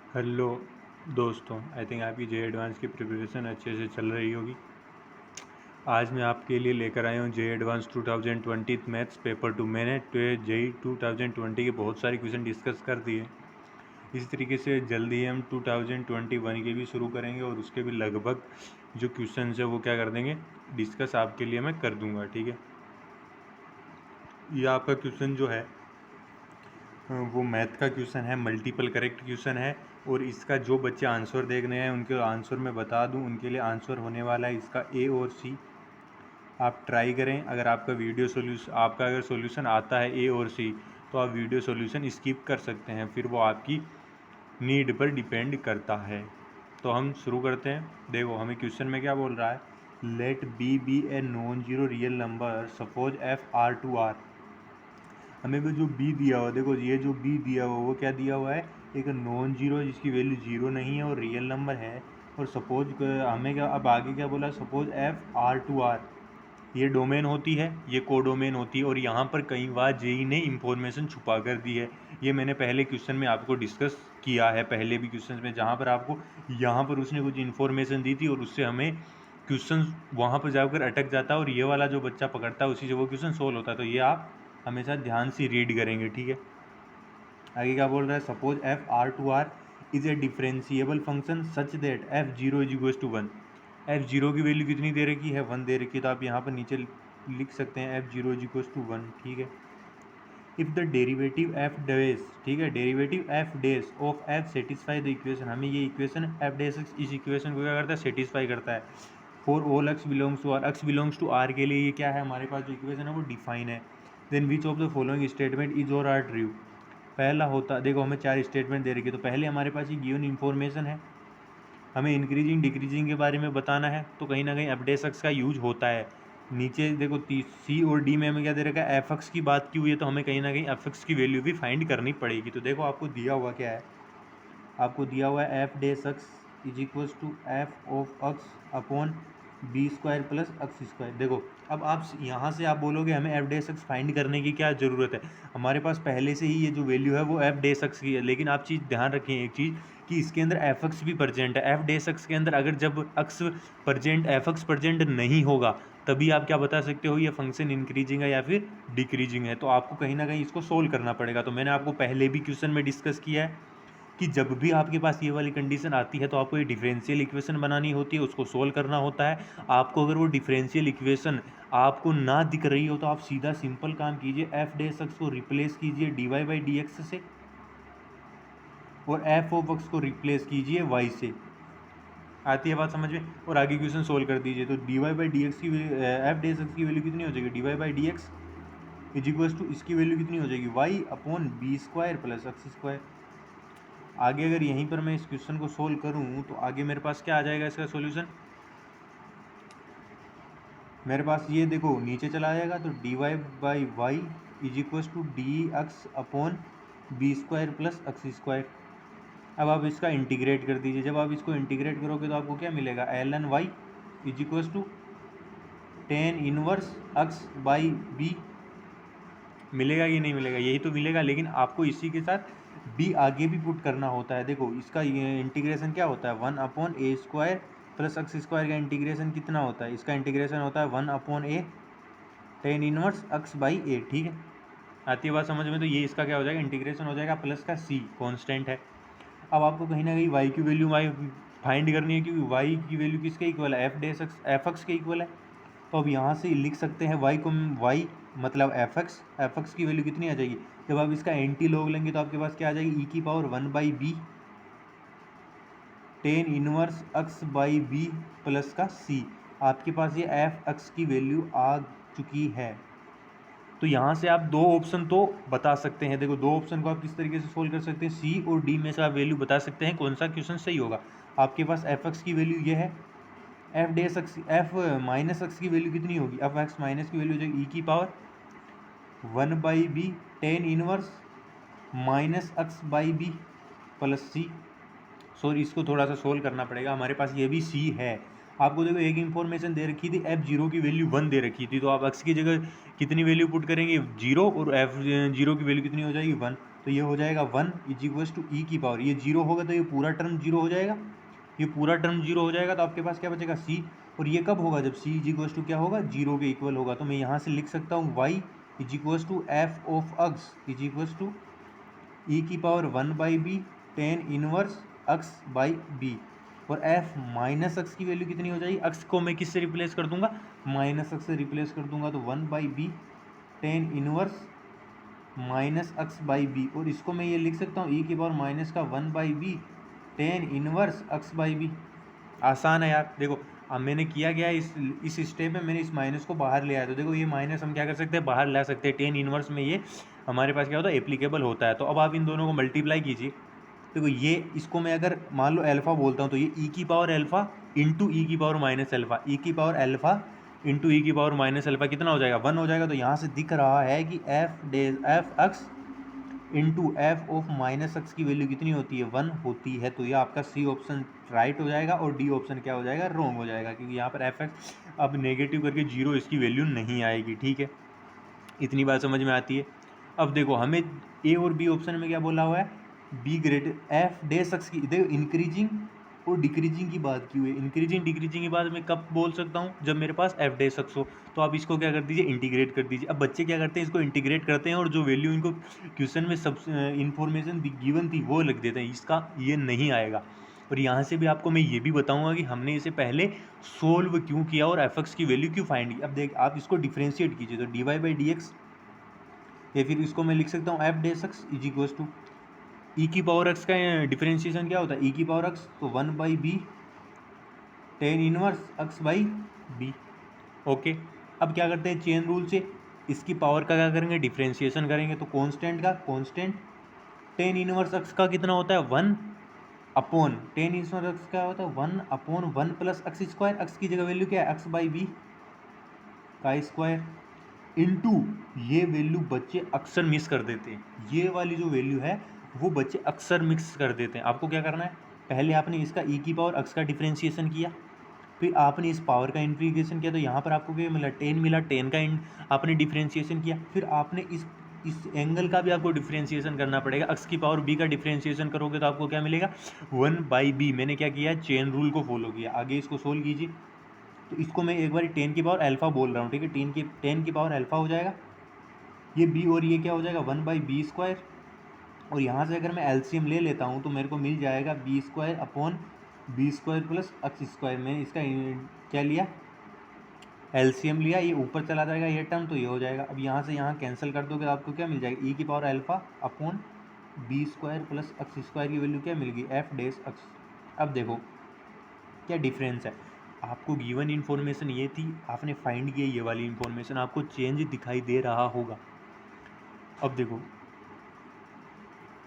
Hello दोस्तों, I think आपकी जे advance की प्रिपरेशन अच्छे से चल रही होगी। आज मैं आपके लिए लेकर आया हूँ जे एडवांस 2020 मैथ्स पेपर 2। मैंने जे 2020 के बहुत सारे क्वेश्चन डिस्कस कर दिए। इसी तरीके से जल्दी ही हम 2021 के भी शुरू करेंगे और उसके भी लगभग जो क्वेश्चन है वो क्या कर देंगे, डिस्कस आपके लिए मैं कर दूंगा। ठीक है, ये आपका क्वेश्चन जो है वो मैथ का क्वेश्चन है, मल्टीपल करेक्ट क्वेश्चन है। और इसका जो बच्चे आंसर देखने हैं उनके आंसर मैं बता दूं, उनके लिए आंसर होने वाला है इसका ए और सी। आप ट्राई करें। अगर आपका अगर सॉल्यूशन आता है ए और सी, तो आप वीडियो सॉल्यूशन स्किप कर सकते हैं, फिर वो आपकी नीड पर डिपेंड करता है। तो हम शुरू करते हैं। देखो हमें क्वेश्चन में क्या बोल रहा है, let be a non zero real number suppose f R to R. हमें वो जो बी दिया हुआ, देखो ये जो बी दिया हुआ वो क्या दिया हुआ है, एक नॉन जीरो जिसकी वैल्यू जीरो नहीं है और रियल नंबर है। और सपोज हमें क्या अब आगे क्या बोला, suppose f R to R, ये डोमेन होती है, ये कोडोमेन होती है। और यहाँ पर कई बार जेई ने इंफॉर्मेशन छुपा कर दी है। ये मैंने पहले क्वेश्चन में आपको डिस्कस किया है, पहले भी क्वेश्चन में, जहाँ पर आपको यहाँ पर उसने कुछ इन्फॉर्मेशन दी थी और उससे हमें क्वेश्चन वहाँ पर जाकर अटक जाता है और ये वाला जो बच्चा पकड़ता है उसी से वो क्वेश्चन सोल्व होता है। तो ये आप हमेशा ध्यान से रीड करेंगे। ठीक है, आगे क्या बोल रहा है, suppose f R to R is a differentiable function such that f zero is equal to one. F zero की वैल्यू कितनी दे रखी है, वन दे रखी है। तो आप यहाँ पर नीचे लिख सकते हैं f zero is equal to one. ठीक है, if the derivative f dash, ठीक है, derivative f dash of f satisfy the equation. हमें ये इक्वेशन एफ डेज इस इक्वेशन को क्या करता है, सेटिस्फाई करता है। For all x belongs to R, x belongs to R के लिए ये क्या है, हमारे पास जो इक्वेशन है वो डिफाइन है। Then which of the following statement is or are true. पहला होता, देखो हमें चार स्टेटमेंट दे रखी है, तो पहले हमारे पास ये गिवन इन्फॉर्मेशन है, हमें इंक्रीजिंग डिक्रीजिंग के बारे में बताना है, तो कहीं ना कहीं एफडेसक्स का यूज होता है। नीचे देखो सी और डी में हमें क्या दे रखा है, एफ एक्स की बात की हुई है, तो हमें कहीं ना कहीं एफ एक्स की वैल्यू भी फाइंड करनी पड़ेगी। तो देखो आपको दिया हुआ क्या है, आपको दिया हुआ है f dash x is equals to f of x upon b square plus x square. देखो अब आप यहाँ से आप बोलोगे हमें एफ डेस एक्स फाइंड करने की क्या ज़रूरत है, हमारे पास पहले से ही ये जो वैल्यू है वो एफ डेस एक्स की है। लेकिन आप चीज़ ध्यान रखें एक चीज़, कि इसके अंदर एफ एक्स भी प्रजेंट है। एफ डेस एक्स के अंदर अगर जब x present, F x present नहीं होगा, तभी आप क्या बता सकते हो ये फंक्शन इंक्रीजिंग है या फिर डिक्रीजिंग है। तो आपको कहीं ना कहीं इसको सोल्व करना पड़ेगा। तो मैंने आपको पहले भी क्वेश्चन में डिस्कस किया है कि जब भी आपके पास ये वाली कंडीशन आती है तो आपको ये डिफरेंशियल इक्वेशन बनानी होती है, उसको सोल्व करना होता है। आपको अगर वो डिफरेंशियल इक्वेशन आपको ना दिख रही हो तो आप सीधा सिंपल काम कीजिए, एफ डेस एक्स को रिप्लेस कीजिए d y by d x से, और एफ ऑफ एक्स को रिप्लेस कीजिए वाई से। आती है बात समझ में? और आगे क्वेश्चन सोल्व कर दीजिए। तो d y by d x की एफ डेस एक्स की वैल्यू कितनी हो जाएगी, d y by d x is equals to इसकी वैल्यू कितनी हो जाएगी, y upon b square plus x square. आगे अगर यहीं पर मैं इस क्वेश्चन को सोल्व करूं तो आगे मेरे पास क्या आ जाएगा इसका सॉल्यूशन, मेरे पास ये देखो नीचे चला जाएगा, तो d y by y is equals to d x upon b square plus x square. अब आप इसका इंटीग्रेट कर दीजिए। जब आप इसको इंटीग्रेट करोगे तो आपको क्या मिलेगा, l n y is equals to tan inverse x by b. मिलेगा कि नहीं मिलेगा, यही तो मिलेगा। लेकिन आपको इसी के साथ बी आगे भी पुट करना होता है। देखो इसका इंटीग्रेशन क्या होता है, one upon a square plus x square का इंटीग्रेशन कितना होता है, इसका इंटीग्रेशन होता है one upon a tan inverse x by a. ठीक है, आती है बात समझ में? तो ये इसका क्या हो जाएगा, इंटीग्रेशन हो जाएगा प्लस का सी कॉन्स्टेंट है। अब आपको कहीं ना कहीं वाई की वैल्यू वाई फाइंड करनी है, क्योंकि वाई की वैल्यू किसके इक्वल है, एफ एक्स के इक्वल है। तो अब यहाँ से लिख सकते हैं वाई को, वाई मतलब एफ एक्स की वैल्यू कितनी आ जाएगी, जब आप इसका एंटी लॉग लेंगे तो आपके पास क्या आ जाएगी, ई की power one by B tan inverse x by B plus का सी। आपके पास ये एफ एक्स की वैल्यू आ चुकी है। तो यहाँ से आप दो ऑप्शन तो बता सकते हैं। देखो दो ऑप्शन को आप किस तरीके से सोल्व कर सकते हैं, सी और डी में से आप वैल्यू बता सकते हैं कौन सा क्वेश्चन सही होगा। आपके पास एफ एक्स की वैल्यू ये है, f dash x f minus x की वैल्यू कितनी होगी, एफ एक्स माइनस की वैल्यू हो जाएगी ई की power one by B tan inverse minus x by B plus c. Sorry इसको थोड़ा सा सोल्व करना पड़ेगा, हमारे पास ये भी सी है। आपको देखो एक इन्फॉर्मेशन दे रखी थी, एफ जीरो की वैल्यू वन दे रखी थी, तो आप एक्स की जगह कितनी वैल्यू पुट करेंगे, जीरो, और एफ जीरो की वैल्यू कितनी हो जाएगी, वन। तो ये हो जाएगा 1 इज इक्वल्स टू ई की पावर, ये 0 होगा तो ये पूरा टर्म 0 हो जाएगा, ये पूरा टर्म 0 हो जाएगा, तो आपके पास क्या बचेगा c, और ये कब होगा जब c इज इक्वल्स टू क्या होगा 0 के इक्वल होगा। तो मैं यहाँ से लिख सकता हूँ y is equals to f of x is equals to e की power 1/b tan inverse x by b, और f माइनस एक्स की वैल्यू कितनी हो जाएगी, x को मैं किससे रिप्लेस कर दूंगा, माइनस एक्स से रिप्लेस कर दूंगा, तो 1/b tan inverse minus x by b, और इसको मैं ये लिख सकता हूँ ई की पावर माइनस का 1/b tan inverse x by b. आसान है यार। देखो अब मैंने किया गया इस स्टेप में मैंने इस माइनस को बाहर ले आया, तो देखो ये माइनस हम क्या कर सकते हैं, बाहर ला सकते हैं, टेन इनवर्स में ये हमारे पास क्या होता है, एप्लीकेबल होता है। तो अब आप इन दोनों को मल्टीप्लाई कीजिए, देखो ये इसको मैं अगर मान लो अल्फा बोलता हूँ तो ये ई की पावर अल्फा इंटू ई की पावर माइनस अल्फा, ई की पावर अल्फा इंटू ई की पावर माइनस अल्फा कितना हो जाएगा, 1 हो जाएगा। तो यहाँ से दिख रहा है कि F x into F of minus x की वैल्यू कितनी होती है, 1 होती है। तो ये आपका सी ऑप्शन राइट हो जाएगा और डी ऑप्शन क्या हो जाएगा, रॉन्ग हो जाएगा, क्योंकि यहाँ पर एफ एक्स अब नेगेटिव करके 0 इसकी वैल्यू नहीं आएगी। ठीक है, इतनी बात समझ में आती है। अब देखो हमें ए और बी ऑप्शन में क्या बोला हुआ है, be greater F dash x की, देखो इंक्रीजिंग और डिक्रीजिंग की बात की हुई है। इंक्रीजिंग डिक्रीजिंग की बात मैं कब बोल सकता हूँ, जब मेरे पास एफ डैश एक्स हो। तो आप इसको क्या कर दीजिए, इंटीग्रेट कर दीजिए। अब बच्चे क्या करते हैं, इसको इंटीग्रेट करते हैं और जो वैल्यू इनको क्वेश्चन में सब इन्फॉर्मेशन गिवन थी वो लिख देते हैं, इसका ये नहीं आएगा। और यहाँ से भी आपको मैं ये भी बताऊंगा कि हमने इसे पहले सोल्व क्यों किया और एफ एक्स की वैल्यू क्यों फाइंड की। अब देख आप इसको डिफ्रेंशिएट कीजिए, तो d y by d x, या फिर इसको मैं लिख सकता हूँ f dash x is equals to e की पावर एक्स का डिफरेंशिएशन क्या होता है, ई की पावर एक्स, तो 1/b tan inverse x by b. Okay, अब क्या करते हैं, चेन रूल से इसकी पावर का क्या करेंगे, डिफरेंशिएशन करेंगे। तो कांस्टेंट का कांस्टेंट tan इनवर्स एक्स का कितना होता है, 1 अपॉन tan इनवर्स एक्स का होता है 1/1 प्लस एक्स स्क्वायर, एक्स की जगह वैल्यू क्या है, एक्स बाई बी का स्क्वायर, इनटू ये वैल्यू बच्चे अक्सर मिस कर देते हैं, ये वाली जो वैल्यू है वो बच्चे अक्सर मिक्स कर देते हैं। आपको क्या करना है, पहले आपने इसका ई की पावर एक्स का डिफरेंशिएशन किया, फिर आपने इस पावर का इंटीग्रेशन किया, तो यहाँ पर आपको क्या मिला, 10 मिला, 10 का आपने डिफरेंशिएशन किया, फिर आपने इस एंगल का भी आपको डिफरेंशिएशन करना पड़ेगा। एक्स की पावर बी का डिफरेंशिएशन करोगे तो आपको क्या मिलेगा, 1/b। मैंने क्या किया, चेन रूल को फॉलो किया। आगे इसको सोल्व कीजिए, तो इसको मैं एक बार 10 की पावर अल्फा बोल रहा हूँ, ठीक है, 10 की पावर अल्फा हो जाएगा, ये बी और ये क्या हो जाएगा 1/b स्क्वायर, और यहाँ से अगर मैं एलसीएम ले लेता हूँ तो मेरे को मिल जाएगा b square upon b square plus x square. मैंने इसका क्या लिया, एलसीएम लिया, ये ऊपर चला जाएगा ये टर्म, तो ये हो जाएगा। अब यहाँ से यहाँ कैंसिल कर दोगे तो आपको क्या मिल जाएगा, ई की power alpha upon b square plus x square की वैल्यू क्या मिल गई, एफ डैश एक्स। अब देखो क्या डिफरेंस है, आपको गिवन इन्फॉर्मेशन ये थी, आपने फाइंड किया ये वाली इन्फॉर्मेशन, आपको चेंज दिखाई दे रहा होगा। अब देखो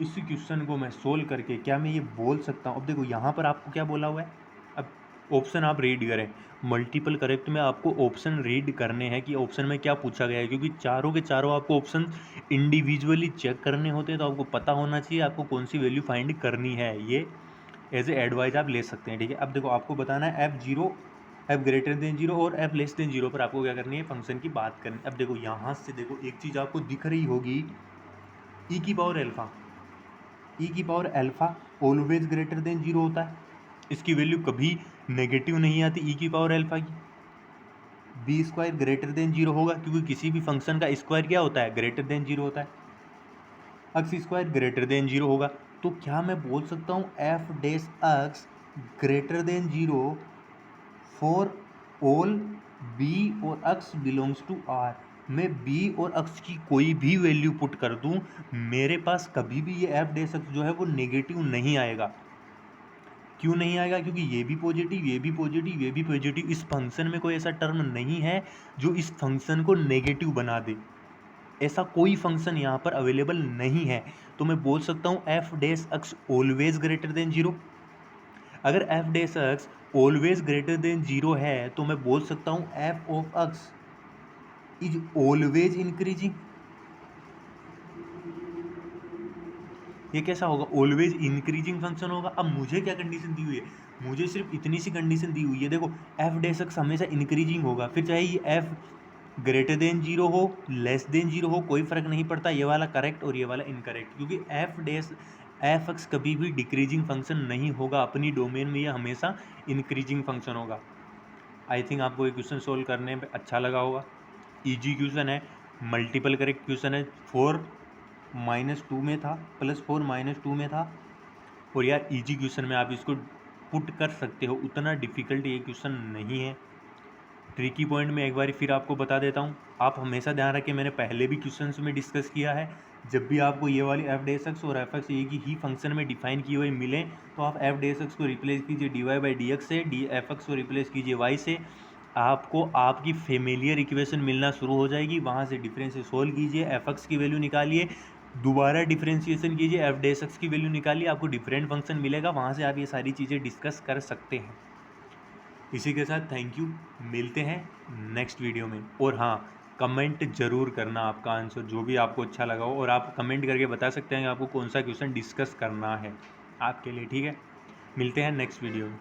इस क्वेश्चन को मैं सोल्व करके क्या मैं ये बोल सकता हूँ, अब देखो यहाँ पर आपको क्या बोला हुआ है, अब ऑप्शन आप रीड करें, मल्टीपल करेक्ट में आपको ऑप्शन रीड करने हैं कि ऑप्शन में क्या पूछा गया है, क्योंकि चारों के चारों आपको ऑप्शन इंडिविजुअली चेक करने होते हैं, तो आपको पता होना चाहिए आपको कौन सी वैल्यू फाइंड करनी है। ये एज ए एडवाइज आप ले सकते हैं, ठीक है। अब देखो आपको बताना है एफ ग्रेटर देन 0 और एफ लेस देन 0 पर आपको क्या करनी है, फंक्शन की बात करनी। अब देखो यहाँ से देखो एक चीज़ आपको दिख रही होगी, ई की power alpha always greater than 0 होता है, इसकी वैल्यू कभी नेगेटिव नहीं आती ई की पावर अल्फा की। बी स्क्वायर ग्रेटर देन 0 होगा, क्योंकि किसी भी फंक्शन का स्क्वायर क्या होता है, ग्रेटर देन 0 होता है। एक्स स्क्वायर ग्रेटर देन 0 होगा, तो क्या मैं बोल सकता हूँ f dash x greater than 0 for all B और एक्स बिलोंग्स टू आर। मैं b और x की कोई भी वैल्यू पुट कर दूं, मेरे पास कभी भी ये एफ डैश एक्स जो है वो नेगेटिव नहीं आएगा। क्यों नहीं आएगा, क्योंकि ये भी पॉजिटिव, ये भी पॉजिटिव, ये भी पॉजिटिव, इस फंक्शन में कोई ऐसा टर्म नहीं है जो इस फंक्शन को नेगेटिव बना दे, ऐसा कोई फंक्शन यहाँ पर अवेलेबल नहीं है। तो मैं बोल सकता हूँ f dash x always greater than 0। अगर F dash x always greater than 0 है तो मैं बोल सकता हूँ F of x is always increasing. ये कैसा होगा, ऑलवेज इंक्रीजिंग फंक्शन होगा। अब मुझे क्या कंडीशन दी हुई है, मुझे सिर्फ इतनी सी कंडीशन दी हुई है, देखो एफ डैश एक्स हमेशा इंक्रीजिंग होगा, फिर चाहे ये एफ ग्रेटर देन 0 हो, लेस देन 0 हो, कोई फ़र्क नहीं पड़ता, ये वाला करेक्ट और ये वाला इनकरेक्ट, क्योंकि एफ एक्स कभी भी डिक्रीजिंग फंक्शन नहीं होगा अपनी डोमेन में, ये हमेशा इंक्रीजिंग फंक्शन होगा। आई थिंक आपको ये क्वेश्चन सोल्व करने में अच्छा लगा होगा। इजी क्वेश्चन है, मल्टीपल करेक्ट क्वेश्चन है, 4-2 में था, +4 -2 में था, और यार इजी क्वेश्चन में आप इसको पुट कर सकते हो, उतना डिफ़िकल्ट ये क्वेश्चन नहीं है। ट्रिकी पॉइंट में एक बार फिर आपको बता देता हूँ, आप हमेशा ध्यान रखें, मैंने पहले भी क्वेश्चंस में डिस्कस किया है, जब भी आपको ये वाली एफ डी एस एक्स और एफ एक्स एक ही फंक्शन में डिफाइन किए हुए मिलें, तो आप एफ डी एस एक्स को रिप्लेस कीजिए d y by d x से, डी एफ एक्स को रिप्लेस कीजिए वाई से, आपको आपकी फेमिलियर इक्वेशन मिलना शुरू हो जाएगी, वहाँ से डिफरेंस सोल्व कीजिए, एफ एक्स की वैल्यू निकालिए, दोबारा डिफरेंशिएशन कीजिए, एफ डी एस एक्स की वैल्यू निकालिए, आपको डिफरेंट फंक्शन मिलेगा, वहाँ से आप ये सारी चीज़ें डिस्कस कर सकते हैं। इसी के साथ थैंक यू, मिलते हैं नेक्स्ट वीडियो में। और हाँ, कमेंट ज़रूर करना आपका आंसर जो भी आपको अच्छा लगा हो, और आप कमेंट करके बता सकते हैं कि आपको कौन सा क्वेश्चन डिस्कस करना है आपके लिए, ठीक है। मिलते हैं नेक्स्ट वीडियो में।